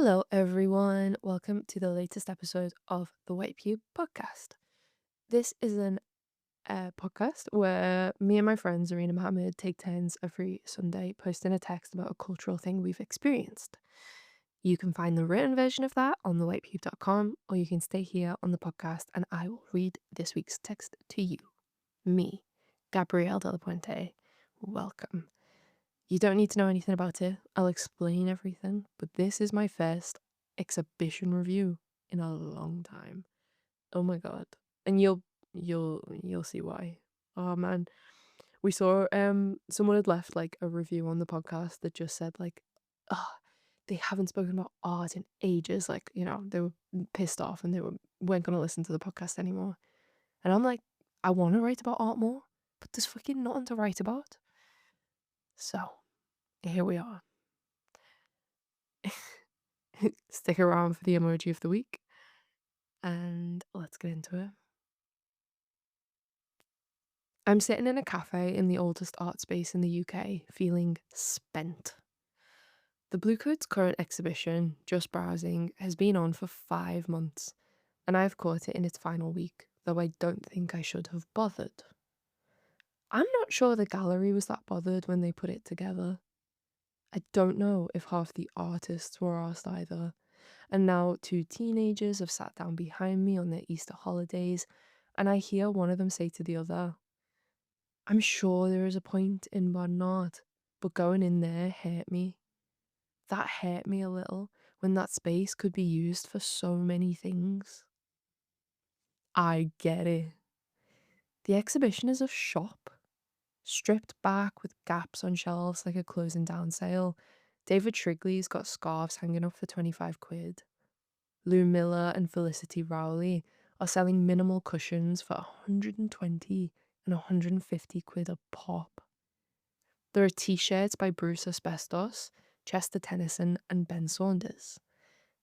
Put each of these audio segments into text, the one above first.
Hello, everyone. Welcome to the latest episode of the White Pew podcast. This is an podcast where me and my friend Zarina Mohammed take turns every Sunday posting a text about a cultural thing we've experienced. You can find the written version of that on thewhitepew.com, or you can stay here on the podcast and I will read this week's text to you. Me, Gabrielle de la Puente. Welcome. You don't need to know anything about it. I'll explain everything, but this is my first exhibition review in a long time. Oh my god. And you'll see why. Oh man. We saw someone had left like a review on the podcast that just said like, oh, they haven't spoken about art in ages. Like, they were pissed off and weren't gonna listen to the podcast anymore. And I'm like, I wanna write about art more, but there's fucking nothing to write about. So here we are. Stick around for the emoji of the week and let's get into it. I'm sitting in a cafe in the oldest art space in the UK, feeling spent. The Bluecoat's current exhibition, Just Browsing, has been on for 5 months, and I've caught it in its final week, though I don't think I should have bothered. I'm not sure the gallery was that bothered when they put it together. I don't know if half the artists were asked either. And now two teenagers have sat down behind me on their Easter holidays, and I hear one of them say to the other, I'm sure there is a point in modern art, but going in there hurt me. That hurt me a little when that space could be used for so many things. I get it. The exhibition is a shop, stripped back with gaps on shelves like a closing down sale. David Shrigley's got scarves hanging up for 25 quid. Lou Miller and Felicity Rowley are selling minimal cushions for 120 and 150 quid a pop. There are t-shirts by Bruce Asbestos, Chester Tennyson and Ben Saunders.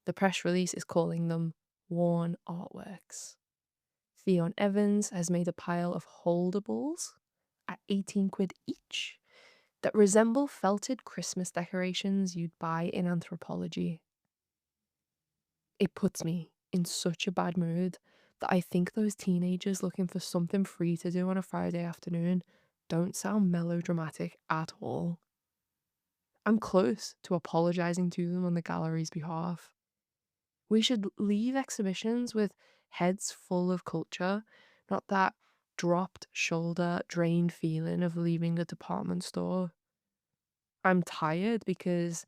The press release is calling them worn artworks. Theon Evans has made a pile of holdables at 18 quid each that resemble felted Christmas decorations you'd buy in Anthropology. It puts me in such a bad mood that I think those teenagers looking for something free to do on a Friday afternoon don't sound melodramatic at all. I'm close to apologising to them on the gallery's behalf. We should leave exhibitions with heads full of culture, not that dropped shoulder, drained feeling of leaving a department store. I'm tired because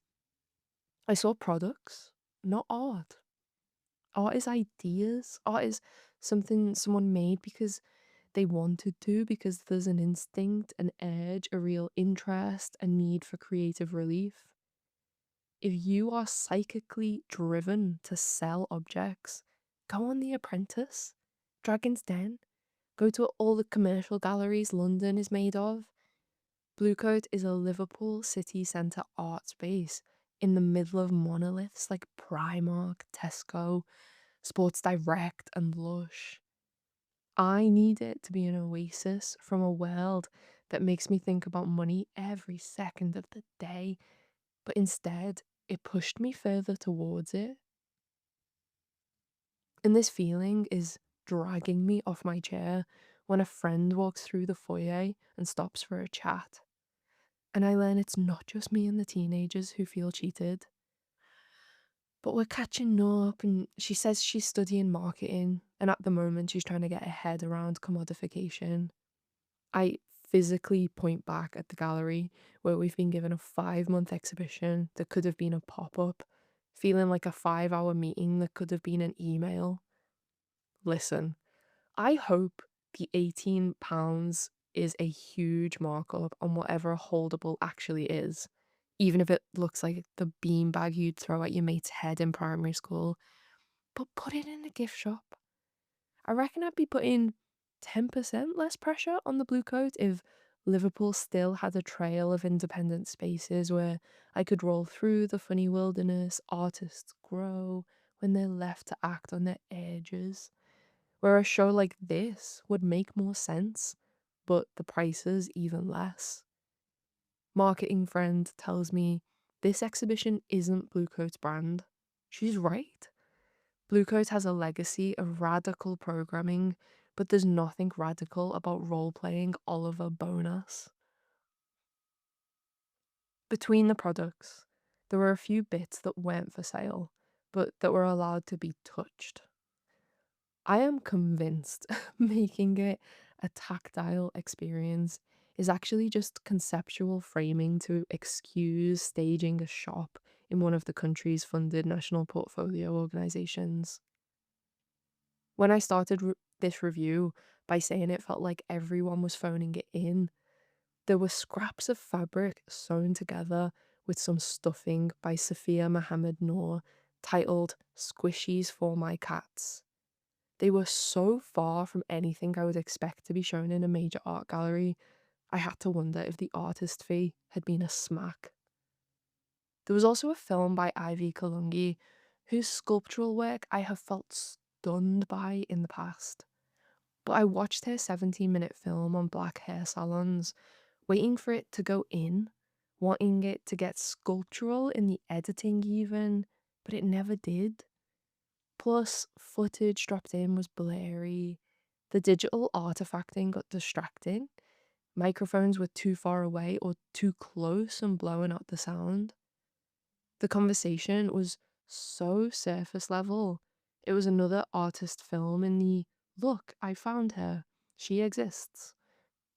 I saw products, not art. Art is ideas. Art is something someone made because they wanted to, because there's an instinct, an urge, a real interest, a need for creative relief. If you are psychically driven to sell objects, go on The Apprentice, Dragon's Den, go to all the commercial galleries London is made of. Bluecoat is a Liverpool city centre art space in the middle of monoliths like Primark, Tesco, Sports Direct, and Lush. I need it to be an oasis from a world that makes me think about money every second of the day, but instead, it pushed me further towards it. And this feeling is dragging me off my chair when a friend walks through the foyer and stops for a chat. And I learn it's not just me and the teenagers who feel cheated. But we're catching up, and she says she's studying marketing, and at the moment she's trying to get her head around commodification. I physically point back at the gallery where we've been given a 5-month exhibition that could have been a pop-up, feeling like a 5-hour meeting that could have been an email. Listen, I hope the £18 is a huge markup on whatever a holdable actually is, even if it looks like the beanbag you'd throw at your mate's head in primary school. But put it in a gift shop. I reckon I'd be putting 10% less pressure on the Bluecoat if Liverpool still had a trail of independent spaces where I could roll through the funny wilderness artists grow when they're left to act on their urges, where a show like this would make more sense, but the prices even less. Marketing friend tells me this exhibition isn't Bluecoat's brand. She's right. Bluecoat has a legacy of radical programming, but there's nothing radical about role playing Oliver Bonas. Between the products, there were a few bits that weren't for sale, but that were allowed to be touched. I am convinced making it a tactile experience is actually just conceptual framing to excuse staging a shop in one of the country's funded national portfolio organizations. When I started this review by saying it felt like everyone was phoning it in, there were scraps of fabric sewn together with some stuffing by Sophia Mohammed Noor titled Squishies for My Cats. They were so far from anything I would expect to be shown in a major art gallery, I had to wonder if the artist fee had been a smack. There was also a film by Ivy Kalungi, whose sculptural work I have felt stunned by in the past. But I watched her 17-minute film on black hair salons, waiting for it to go in, wanting it to get sculptural in the editing even, but it never did. Plus, footage dropped in was blurry. The digital artifacting got distracting. Microphones were too far away or too close and blowing out the sound. The conversation was so surface level. It was another artist film in the look, I found her, she exists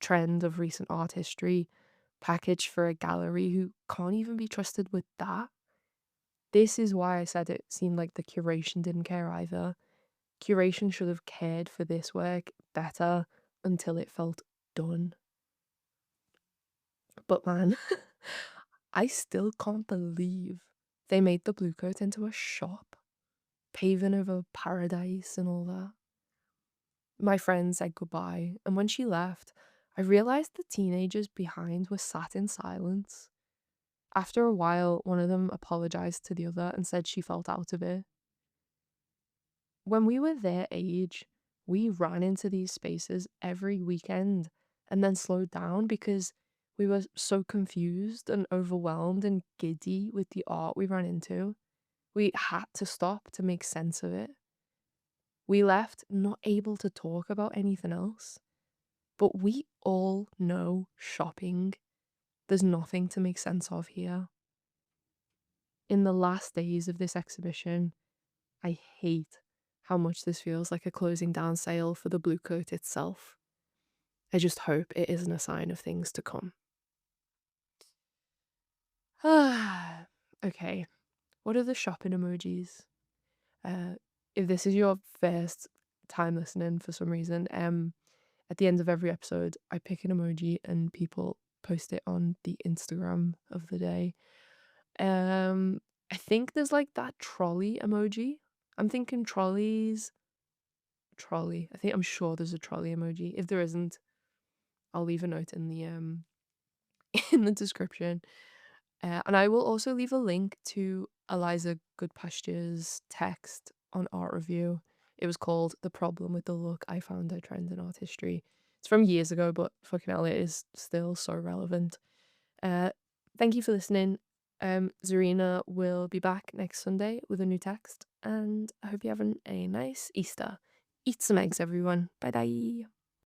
trend of recent art history, packaged for a gallery who can't even be trusted with that. This is why I said it seemed like the curation didn't care either. Curation should have cared for this work better until it felt done. But man, I still can't believe they made the Bluecoat into a shop, paving over paradise and all that. My friend said goodbye, and when she left, I realized the teenagers behind were sat in silence. After a while, one of them apologized to the other and said she felt out of it. When we were their age, we ran into these spaces every weekend and then slowed down because we were so confused and overwhelmed and giddy with the art we ran into. We had to stop to make sense of it. We left not able to talk about anything else. But we all know shopping. There's nothing to make sense of here. In the last days of this exhibition, I hate how much this feels like a closing down sale for the Bluecoat itself. I just hope it isn't a sign of things to come. Okay, what are the shopping emojis? Uh, if this is your first time listening for some reason, at the end of every episode, I pick an emoji and people post it on the Instagram of the day. I think there's like that trolley emoji. I'm thinking trolleys. Trolley. I'm sure there's a trolley emoji. If there isn't, I'll leave a note in the in the description. And I will also leave a link to Eliza Goodpasture's text on art review. It was called "The Problem with the Look I Found a Trend in Art History." It's from years ago, but fucking hell, it is still so relevant. Uh, Thank you for listening. Zarina will be back next Sunday with a new text, and I hope you're having a nice Easter. Eat some eggs, everyone. Bye bye.